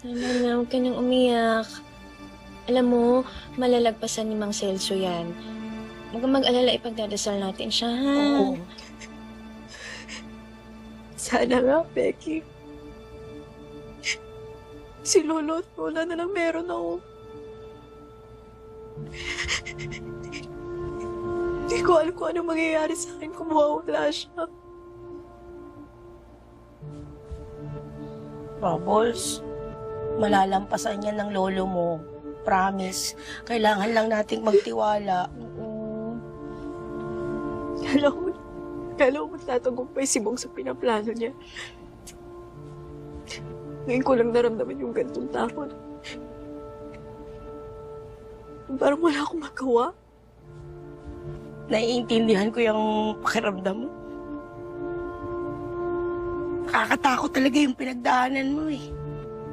Tama na, huwag ka nang umiyak. Alam mo, malalagpasan ni Mang Celso yan. Huwag kang mag-alala, ipagdadasal natin siya, ha? Oo. Sana nga, Becky. Si Lolo at Lola na lang meron ako. Hindi ko alam kung ano mangyayari sa akin kung mawawala siya. Bubbles, malalampasan yan ng lolo mo. Promise. Kailangan lang nating magtiwala. Kala ko magtatagumpay si Bong sa pinaplano niya. Ngayon ko lang naramdaman yung gantong takot. Parang wala akong magawa. Naiintindihan ko yung pakiramdam mo. Nakakatakot talaga yung pinagdaanan mo eh.